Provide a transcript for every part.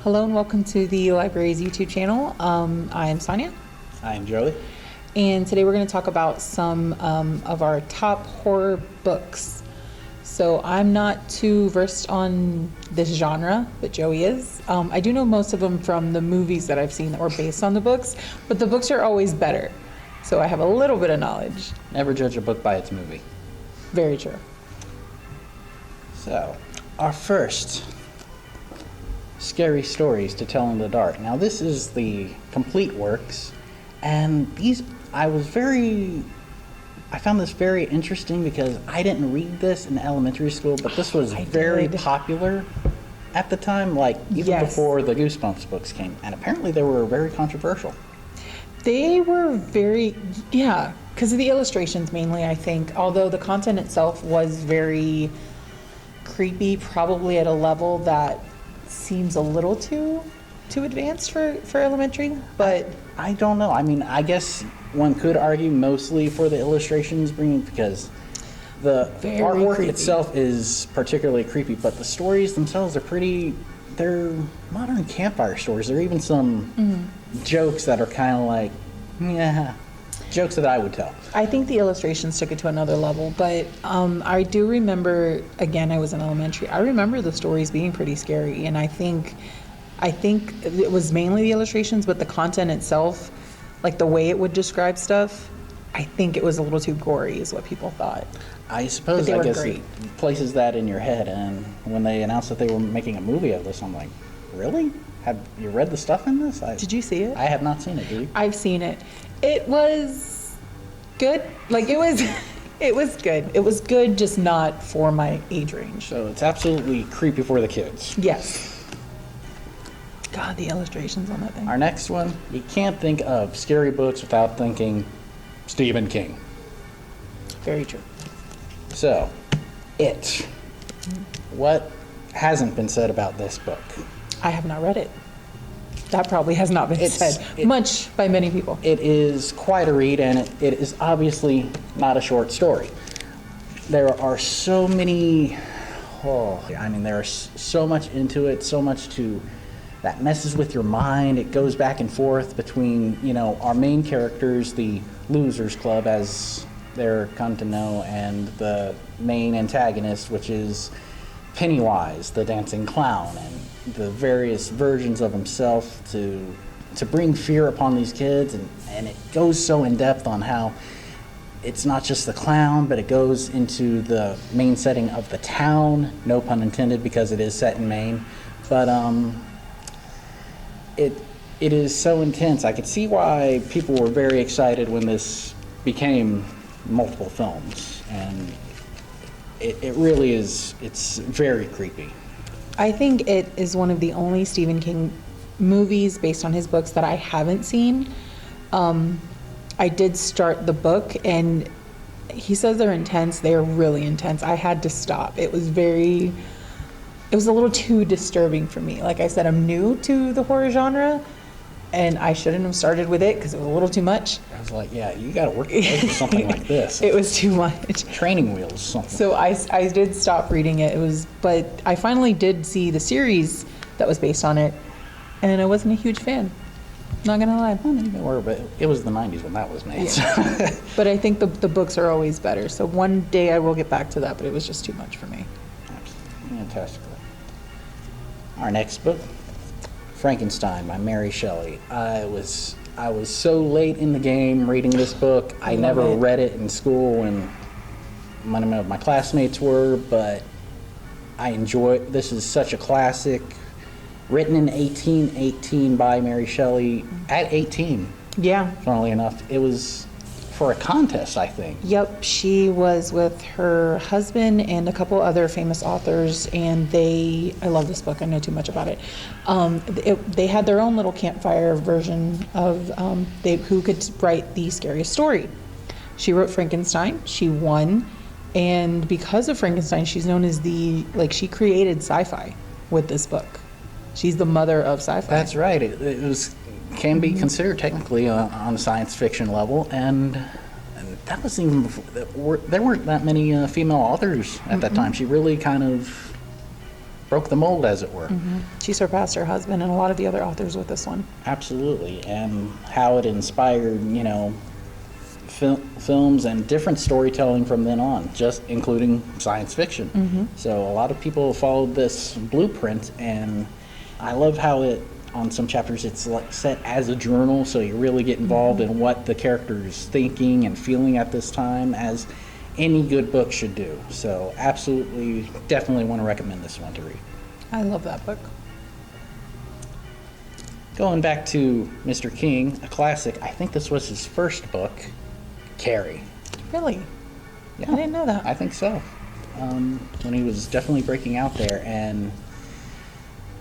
Hello and welcome to the library's YouTube channel. I am Sonia. I am Joey. And today we're going to talk about some of our top horror books. So I'm not too versed on this genre, but Joey is. I do know most of them from the movies that I've seen that were based on the books, but the books are always better. So I have a little bit of knowledge. Never judge a book by its movie. Very true. So, our first scary stories to tell in the dark. Now this is the complete works, and I found this very interesting because I didn't read this in elementary school, but this was very popular at the time, like even before the Goosebumps books came, and apparently they were very controversial. They were very, because of the illustrations mainly, I think, although the content itself was very creepy, probably at a level that seems a little too advanced for elementary, but I don't know. I mean, I guess one could argue mostly for the illustrations because the artwork itself is particularly creepy, but the stories themselves are they're modern campfire stories. There are even some jokes that are kind of like, jokes that I would tell. I think the illustrations took it to another level, but I do remember, again, I was in elementary, I remember the stories being pretty scary, and I think it was mainly the illustrations, but the content itself, like the way it would describe stuff, I think it was a little too gory is what people thought. I suppose, I guess it places that in your head, and when they announced that they were making a movie of this, I'm like, really? Have you read the stuff in this? Did you see it? I have not seen it, did you? I've seen it. It was good. Like, it was good. It was good, just not for my age range. So it's absolutely creepy for the kids. Yes. God, the illustrations on that thing. Our next one, you can't think of scary books without thinking Stephen King. Very true. So, It. What hasn't been said about this book? I have not read it. That probably has not been said much by many people. It is quite a read, and it is obviously not a short story. There are so many, there's so much into it, so much that messes with your mind. It goes back and forth between, our main characters, the Losers Club, as they're come to know, and the main antagonist, which is Pennywise, the dancing clown, and the various versions of himself to bring fear upon these kids, and it goes so in depth on how it's not just the clown, but it goes into the main setting of the town, no pun intended, because it is set in Maine, but it is so intense. I could see why people were very excited when this became multiple films, and it really is, it's very creepy. I think it is one of the only Stephen King movies based on his books that I haven't seen. I did start the book, and he says they're intense. They are really intense. I had to stop. It was a little too disturbing for me. Like I said, I'm new to the horror genre, and I shouldn't have started with it because it was a little too much. I was like, yeah, you got to work with something like this. It was too much. Training wheels, something. So I did stop reading it. But I finally did see the series that was based on it, and I wasn't a huge fan. Not gonna lie. Well, maybe were, but it was the 90s when that was made. Yeah. So. But I think the books are always better. So one day I will get back to that, but it was just too much for me. Fantastic. Our next book, Frankenstein by Mary Shelley. I was so late in the game reading this book. I never read it in school when none of my classmates were, but I enjoy it. This is such a classic, written in 1818 by Mary Shelley at 18. Yeah. Funnily enough, it was for a contest, I think. Yep, she was with her husband and a couple other famous authors, and I love this book, I know too much about it. They had their own little campfire version of who could write the scariest story. She wrote Frankenstein, she won, and because of Frankenstein, she's known as she created sci-fi with this book. She's the mother of sci-fi. That's right, it can be considered technically on a science fiction level, and that was even before, there weren't that many female authors at that time. She really kind of broke the mold, as it were. She surpassed her husband and a lot of the other authors with this one. Absolutely, and how it inspired, films and different storytelling from then on, just including science fiction. So a lot of people followed this blueprint, and I love how it, on some chapters, it's like set as a journal, so you really get involved in what the character's thinking and feeling at this time, as any good book should do. So absolutely, definitely want to recommend this one to read. I love that book. Going back to Mr. King, a classic, I think this was his first book, Carrie. Really? Yeah, I didn't know that. I think so. When he was definitely breaking out there, and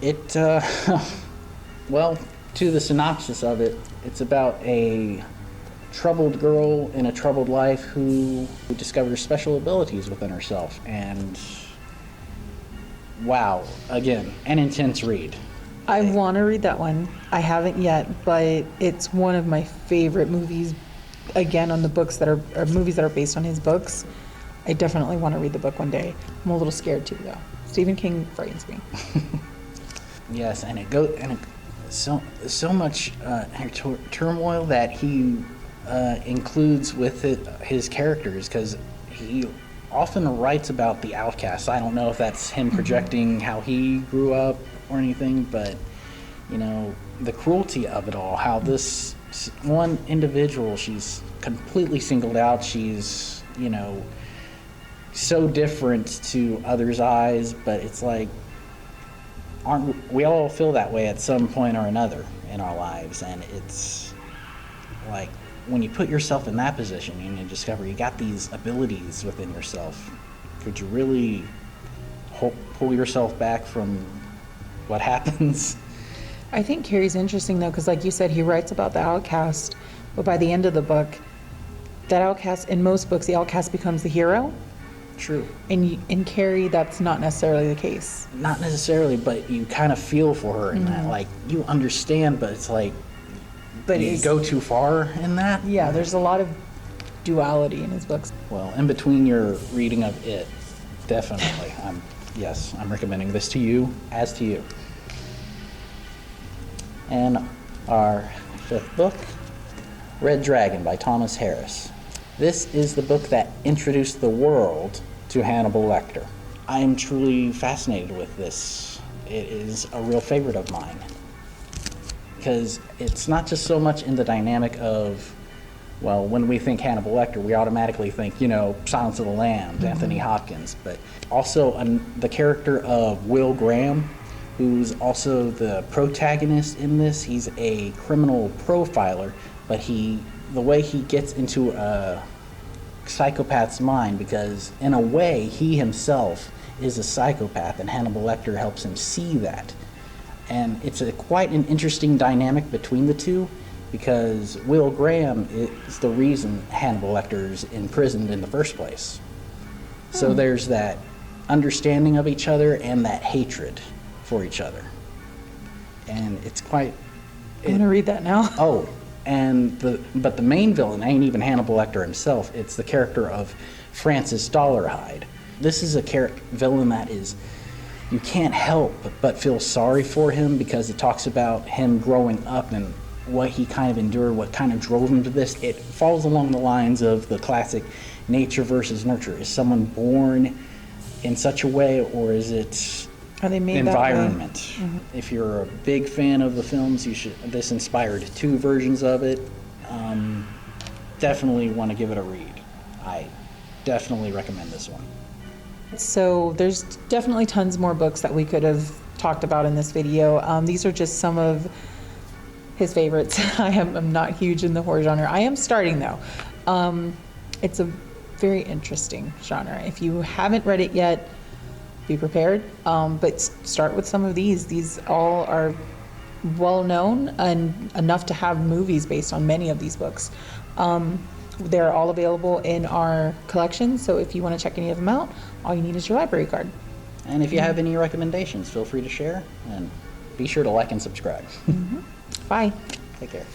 it, well, to the synopsis of it, it's about a troubled girl in a troubled life who discovers special abilities within herself, and wow, again, an intense read. I want to read that one. I haven't yet, but it's one of my favorite movies. Again, on the books that are movies that are based on his books. I definitely want to read the book one day. I'm a little scared too, though. Stephen King frightens me. Yes, and so much turmoil that he includes with his characters, because he often writes about the outcasts. I don't know if that's him projecting how he grew up or anything, but the cruelty of it all, how this one individual, she's completely singled out, she's so different to others' eyes, but it's like, we all feel that way at some point or another in our lives, and it's like, when you put yourself in that position and you discover you got these abilities within yourself, could you really pull yourself back from what happens? I think Carrie's interesting, though, because like you said, he writes about the outcast, but by the end of the book, that outcast, in most books, the outcast becomes the hero. True. In Carrie, that's not necessarily the case. Not necessarily, but you kind of feel for her in that. Like, you understand, but it's like, But you go too far in that? Yeah, there's a lot of duality in his books. Well, in between your reading of it, definitely. I'm recommending this to you, as to you. And our fifth book, Red Dragon by Thomas Harris. This is the book that introduced the world to Hannibal Lecter. I am truly fascinated with this. It is a real favorite of mine, because it's not just so much in the dynamic of, well, when we think Hannibal Lecter, we automatically think, Silence of the Lambs, Anthony Hopkins, but also the character of Will Graham, who's also the protagonist in this. He's a criminal profiler, but the way he gets into a psychopath's mind, because in a way he himself is a psychopath, and Hannibal Lecter helps him see that. And it's quite an interesting dynamic between the two, because Will Graham is the reason Hannibal Lecter's imprisoned in the first place. So there's that understanding of each other and that hatred for each other. And it's quite... I'm going to read that now. Oh, but the main villain ain't even Hannibal Lecter himself. It's the character of Francis Dollarhide. This is a villain that is... You can't help but feel sorry for him, because it talks about him growing up and what he kind of endured, what kind of drove him to this. It falls along the lines of the classic nature versus nurture. Is someone born in such a way, or is it Are they made environment? That way? If you're a big fan of the films, this inspired 2 versions of it. Definitely want to give it a read. I definitely recommend this one. So there's definitely tons more books that we could have talked about in this video. These are just some of his favorites. I'm not huge in the horror genre. I am starting, though. It's a very interesting genre. If you haven't read it yet, be prepared. But start with some of these. These all are well known and enough to have movies based on many of these books. They're all available in our collection, so if you want to check any of them out, all you need is your library card. And if you have any recommendations, feel free to share, and be sure to like and subscribe. Bye. Take care.